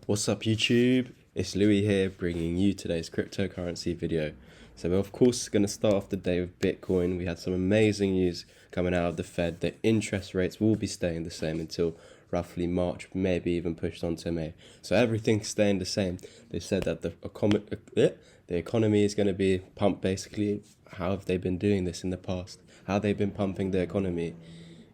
What's up YouTube? It's Louis here bringing you today's cryptocurrency video. So we're of course going to start off the day with Bitcoin. We had some amazing news coming out of the Fed. The interest rates will be staying the same until roughly March, maybe even pushed on to May. So everything's staying the same. They said that the economy is going to be pumped basically. How have they been doing this in the past? How they've been pumping the economy?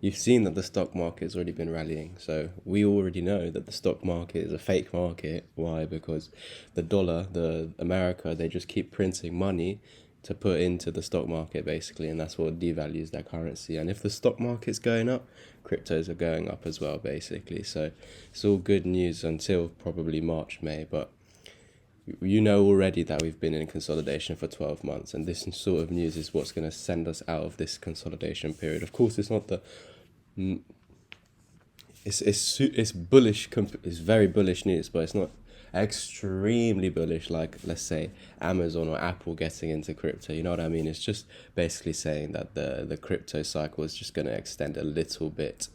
You've seen that the stock market has already been rallying. So we already know that the stock market is a fake market. Why? Because the dollar, the America, they just keep printing money to put into the stock market basically, and that's what devalues their currency. And if the stock market's going up, cryptos are going up as well basically. So it's all good news until probably March, May, but you know already that we've been in consolidation for 12 months, and this sort of news is what's going to send us out of this consolidation period. Of course, it's not the it's bullish. It's very bullish news, but it's not extremely bullish like, let's say, Amazon or Apple getting into crypto. You know what I mean? It's just basically saying that the crypto cycle is just going to extend a little bit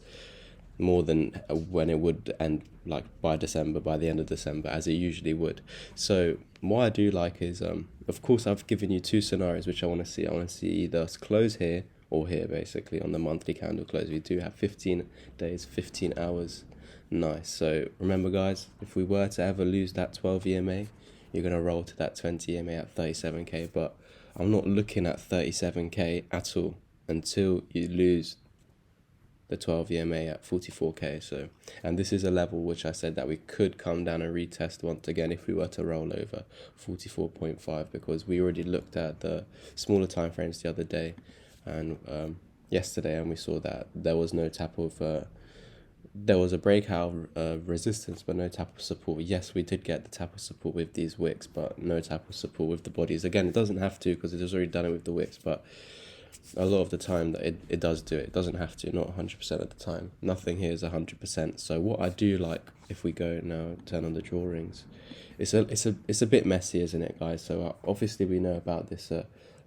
more than when it would end, like by the end of December, as it usually would. So what I do like is, of course, I've given you two scenarios which I want to see. I want to see either us close here or here, basically, on the monthly candle close. We do have 15 days, 15 hours. Nice. So remember, guys, if we were to ever lose that 12 EMA, you're going to roll to that 20 EMA at 37k. But I'm not looking at 37k at all until you lose the 12 EMA at 44k. So, and this is a level which I said that we could come down and retest once again if we were to roll over 44.5, because we already looked at the smaller time frames the other day and yesterday, and we saw that there was no tap of there was a breakout of resistance but no tap of support. Yes, we did get the tap of support with these wicks, but no tap of support with the bodies. Again, it doesn't have to, because it has already done it with the wicks, but a lot of the time that it does do it. It doesn't have to, not 100% of the time. Nothing here is 100%. So what I do like, if we go now, turn on the drawings, it's a bit messy, isn't it, guys? So obviously we know about this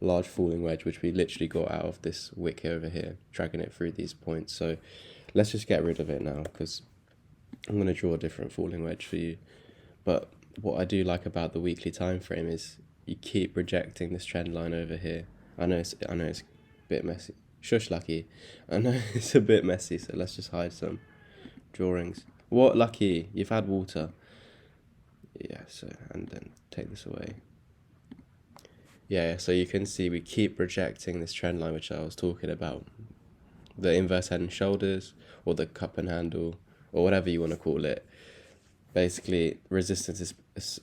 large falling wedge, which we literally got out of this wick over here, dragging it through these points. So let's just get rid of it now, because I'm going to draw a different falling wedge for you. But what I do like about the weekly time frame is you keep rejecting this trend line over here. I know it's a bit messy. Shush, Lucky. I know it's a bit messy, so let's just hide some drawings. What, Lucky? You've had water. Yeah, so, and then take this away. Yeah, so you can see we keep rejecting this trend line which I was talking about. The inverse head and shoulders, or the cup and handle, or whatever you want to call it. Basically, resistance is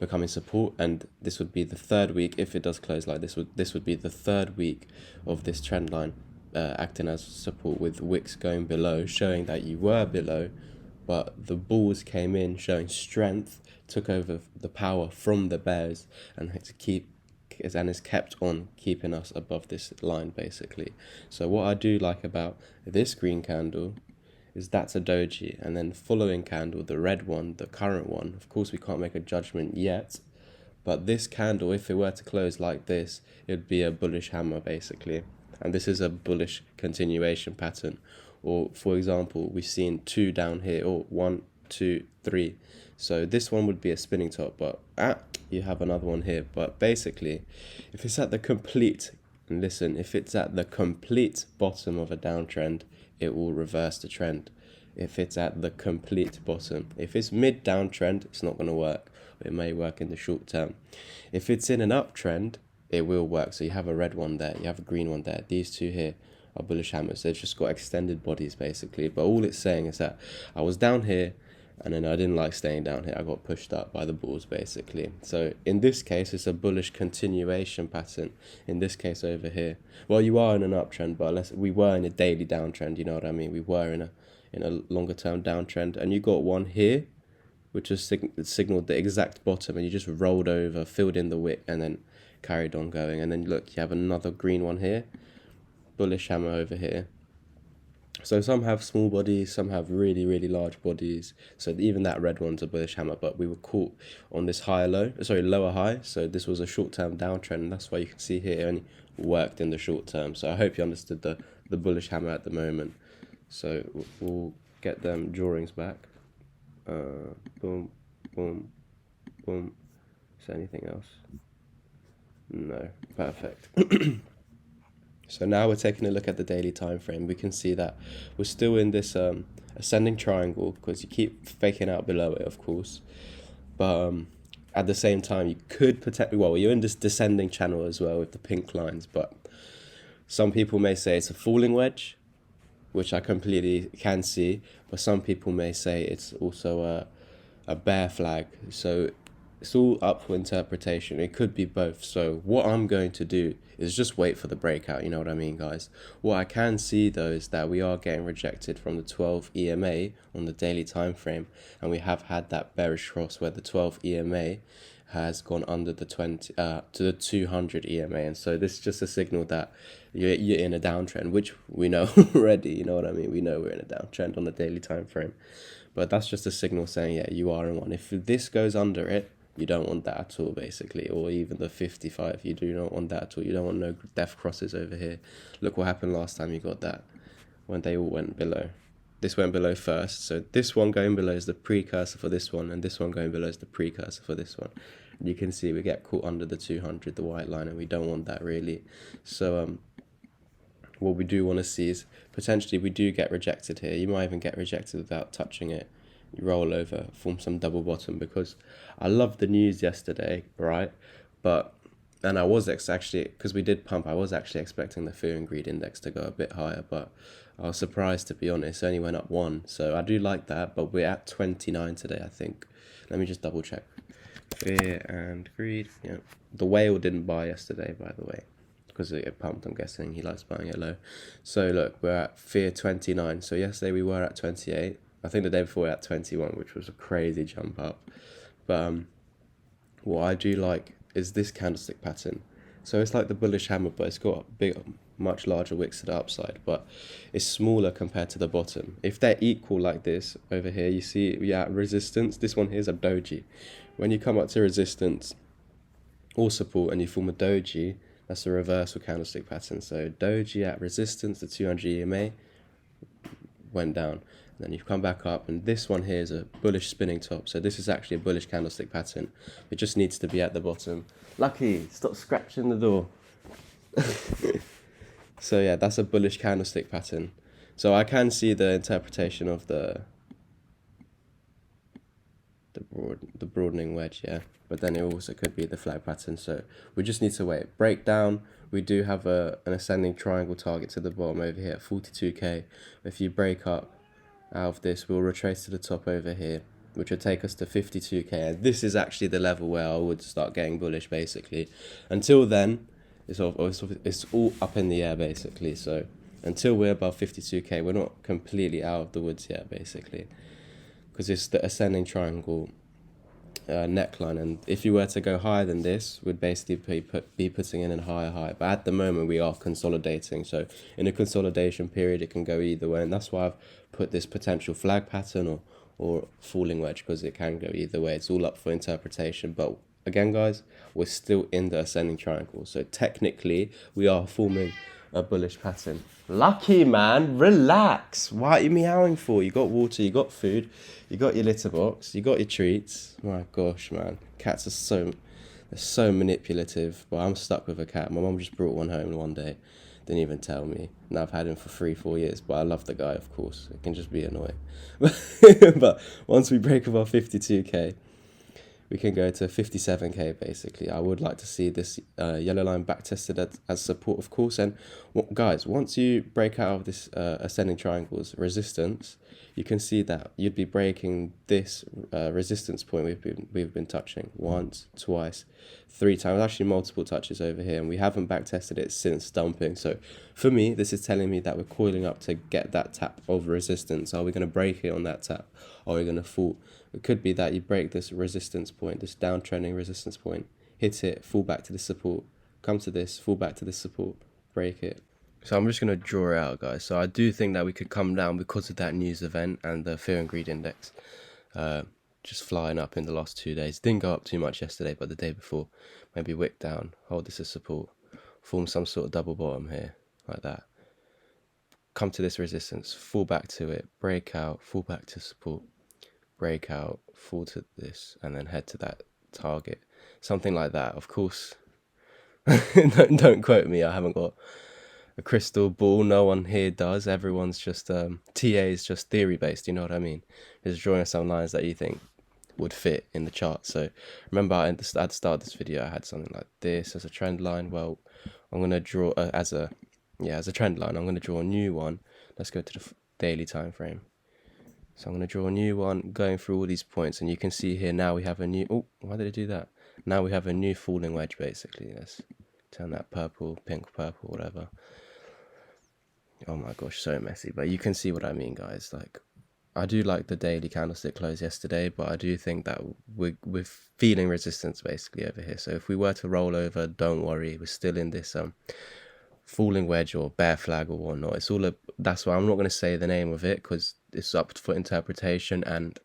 becoming support, and this would be the third week. If it does close like this, would be the third week of this trend line acting as support, with wicks going below, showing that you were below, but the bulls came in showing strength, took over the power from the bears, and has kept on keeping us above this line basically. So what I do like about this green candle is that's a doji, and then following candle, the red one, the current one, of course we can't make a judgment yet, but this candle, if it were to close like this, it would be a bullish hammer basically, and this is a bullish continuation pattern. Or for example, we've seen two down here, or 1, 2, 3, so this one would be a spinning top, but you have another one here. But basically, if it's at the complete, and listen, if it's at the complete bottom of a downtrend, it will reverse the trend. If it's at the complete bottom, if it's mid downtrend, it's not going to work. It may work in the short term. If it's in an uptrend, it will work. So you have a red one there, you have a green one there. These two here are bullish hammers. They've just got extended bodies basically. But all it's saying is that I was down here, and then I didn't like staying down here. I got pushed up by the bulls basically. So in this case, it's a bullish continuation pattern. In this case over here, well, you are in an uptrend, but we were in a daily downtrend. You know what I mean? We were in a longer term downtrend, and you got one here, which has signaled the exact bottom, and you just rolled over, filled in the wick, and then carried on going. And then look, you have another green one here, bullish hammer over here. So some have small bodies, some have really, really large bodies. So even that red one's a bullish hammer, but we were caught on this lower high. So this was a short-term downtrend, and that's why you can see here it only worked in the short term. So I hope you understood the bullish hammer at the moment. So we'll get them drawings back. Boom, boom, boom. Is there anything else? No. Perfect. So now we're taking a look at the daily time frame. We can see that we're still in this ascending triangle because you keep faking out below it, of course. But at the same time, you could potentially, well, you're in this descending channel as well with the pink lines. But some people may say it's a falling wedge, which I completely can see. But some people may say it's also a bear flag. So it's all up for interpretation. It could be both. So what I'm going to do is just wait for the breakout. You know what I mean, guys? What I can see though is that we are getting rejected from the 12 EMA on the daily time frame, and we have had that bearish cross where the 12 EMA has gone under the 20 to the 200 EMA, and so this is just a signal that you're in a downtrend, which we know already. You know what I mean? We know we're in a downtrend on the daily time frame, but that's just a signal saying, yeah, you are in one. If this goes under it, you don't want that at all, basically, or even the 55, you do not want that at all. You don't want no death crosses over here. Look what happened last time you got that, when they all went below. This went below first, so this one going below is the precursor for this one, and this one going below is the precursor for this one. And you can see we get caught under the 200, the white line, and we don't want that really. So what we do want to see is potentially we do get rejected here. You might even get rejected without touching it. You roll over, form some double bottom, because I loved the news yesterday, right? And I was actually, because we did pump, I was actually expecting the fear and greed index to go a bit higher, but I was surprised, to be honest. It only went up 1, so I do like that. But we're at 29 today, I think. Let me just double check. Fear and greed. Yeah, the whale didn't buy yesterday, by the way, because it pumped. I'm guessing he likes buying it low. So look, we're at fear 29. So yesterday we were at 28. I think the day before we were at 21, which was a crazy jump up. But what I do like is this candlestick pattern. So it's like the bullish hammer, but it's got much larger wicks to the upside, but it's smaller compared to the bottom. If they're equal like this over here, you see we are at resistance. This one here is a doji. When you come up to resistance or support and you form a doji, that's a reversal candlestick pattern. So doji at resistance, the 200 EMA went down. Then you come back up, and this one here is a bullish spinning top. So this is actually a bullish candlestick pattern. It just needs to be at the bottom. Lucky, stop scratching the door. So yeah, that's a bullish candlestick pattern. So I can see the interpretation of the broadening wedge, yeah. But then it also could be the flag pattern. So we just need to wait. Breakdown. We do have an ascending triangle target to the bottom over here at 42k. If you break up out of this, we'll retrace to the top over here, which will take us to 52k, and this is actually the level where I would start getting bullish, basically. Until then, it's all up in the air, basically. So until we're above 52k, we're not completely out of the woods yet, basically, because it's the ascending triangle neckline, and if you were to go higher than this, we'd basically be putting in a higher high. But at the moment we are consolidating, so in a consolidation period it can go either way, and that's why I've put this potential flag pattern or falling wedge, because it can go either way. It's all up for interpretation. But again, guys, we're still in the ascending triangle, so technically we are forming a bullish pattern. Lucky, man, relax. What are you meowing for? You got water, you got food, you got your litter box, you got your treats. My gosh, man, cats are so manipulative. But I'm stuck with a cat. My mum just brought one home one day, didn't even tell me. Now I've had him for 3-4 years, but I love the guy, of course. It can just be annoying. But once we break above 52k, we can go to 57k, basically. I would like to see this yellow line back tested as support, of course. And guys, once you break out of this ascending triangle's resistance, you can see that you'd be breaking this resistance point we've been touching once, twice, 3 times, actually multiple touches over here, and we haven't back tested it since dumping. So for me, this is telling me that we're coiling up to get that tap of resistance. Are we going to break it on that tap? Or are we going to fall? It could be that you break this resistance point, this downtrending resistance point, hit it, fall back to the support, come to this, fall back to this support, break it. So I'm just going to draw it out, guys. So I do think that we could come down because of that news event and the fear and greed index just flying up in the last 2 days. Didn't go up too much yesterday, but the day before, maybe wick down, hold this as support, form some sort of double bottom here, like that. Come to this resistance, fall back to it, break out, fall back to support, breakout, fall to this, and then head to that target, something like that. Of course, don't quote me, I haven't got a crystal ball, no one here does. Everyone's just TA is just theory based, you know what I mean? Just drawing some lines that you think would fit in the chart. So remember, at the start of this video I had something like this as a trend line. Well, I'm going to draw as a trend line. I'm going to draw a new one. Let's go to the daily time frame. So I'm going to draw a new one going through all these points, and you can see here now we have a new, oh, why did it do that? Now we have a new falling wedge basically. Let's turn that purple, pink, purple, whatever. Oh my gosh, so messy, but you can see what I mean, guys. Like, I do like the daily candlestick close yesterday, but I do think that we're feeling resistance basically over here. So if we were to roll over, don't worry, we're still in this falling wedge or bear flag or whatnot. It's all that's why I'm not going to say the name of it, because it's up for interpretation, and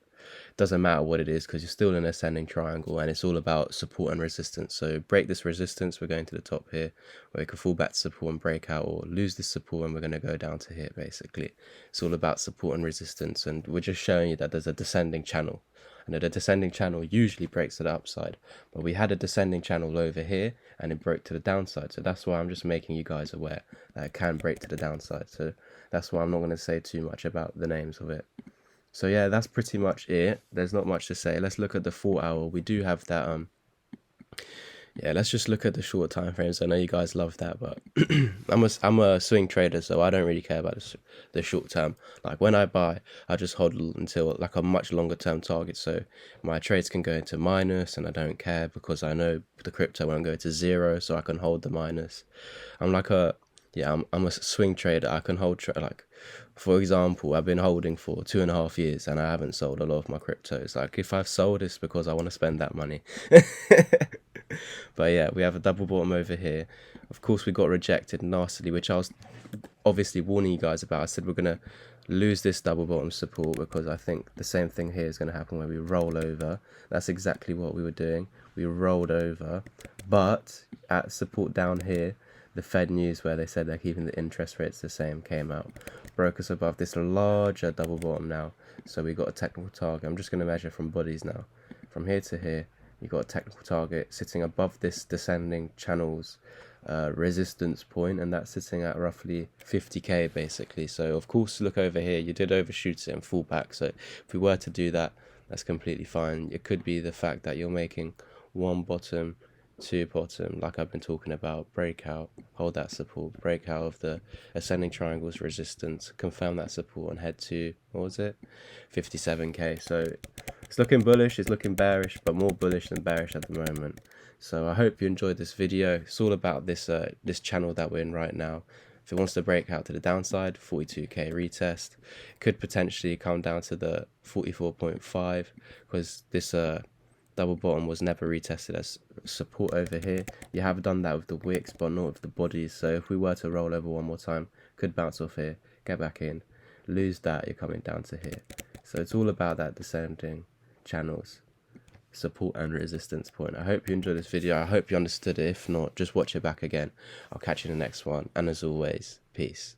doesn't matter what it is because you're still in an ascending triangle, and it's all about support and resistance. So break this resistance, we're going to the top here, where we can fall back to support and break out, or lose this support and we're going to go down to here basically. It's all about support and resistance, and we're just showing you that there's a descending channel. And the descending channel usually breaks to the upside, but we had a descending channel over here and it broke to the downside. So that's why I'm just making you guys aware that it can break to the downside. So that's why I'm not going to say too much about the names of it. So yeah, that's pretty much it. There's not much to say. Let's look at the 4 hour. We do have that yeah, let's just look at the short time frames. I know you guys love that, but I'm a swing trader, so I don't really care about the short term. Like when I buy, I just hold until like a much longer term target, so my trades can go into minus, and I don't care because I know the crypto won't go to zero, so I can hold the minus. I'm like a I'm a swing trader. I can hold like, for example, I've been holding for 2.5 years and I haven't sold a lot of my cryptos. Like if I've sold, it's because I want to spend that money. But yeah, we have a double bottom over here. Of course, we got rejected nastily, which I was obviously warning you guys about. I said we're going to lose this double bottom support because I think the same thing here is going to happen when we roll over. That's exactly what we were doing. We rolled over, but at support down here, the Fed news where they said they're keeping the interest rates the same came out, broke us above this larger double bottom now. So we got a technical target. I'm just going to measure from bodies now. From here to here, you got a technical target sitting above this descending channel's resistance point, and that's sitting at roughly 50k basically. So of course, look over here, you did overshoot it and fall back. So if we were to do that, that's completely fine. It could be the fact that you're making one bottom, two bottom, like I've been talking about, breakout, hold that support, break out of the ascending triangle's resistance, confirm that support, and head to, what was it, 57k. So it's looking bullish, it's looking bearish, but more bullish than bearish at the moment. So I hope you enjoyed this video. It's all about this this channel that we're in right now. If it wants to break out to the downside, 42k retest. It could potentially come down to the 44.5 because this double bottom was never retested as support over here. You have done that with the wicks, but not with the bodies. So if we were to roll over one more time, could bounce off here, get back in, lose that, you're coming down to here. So it's all about that descending channels, support and resistance point. I hope you enjoyed this video. I hope you understood it. If not, just watch it back again. I'll catch you in the next one. And as always, peace.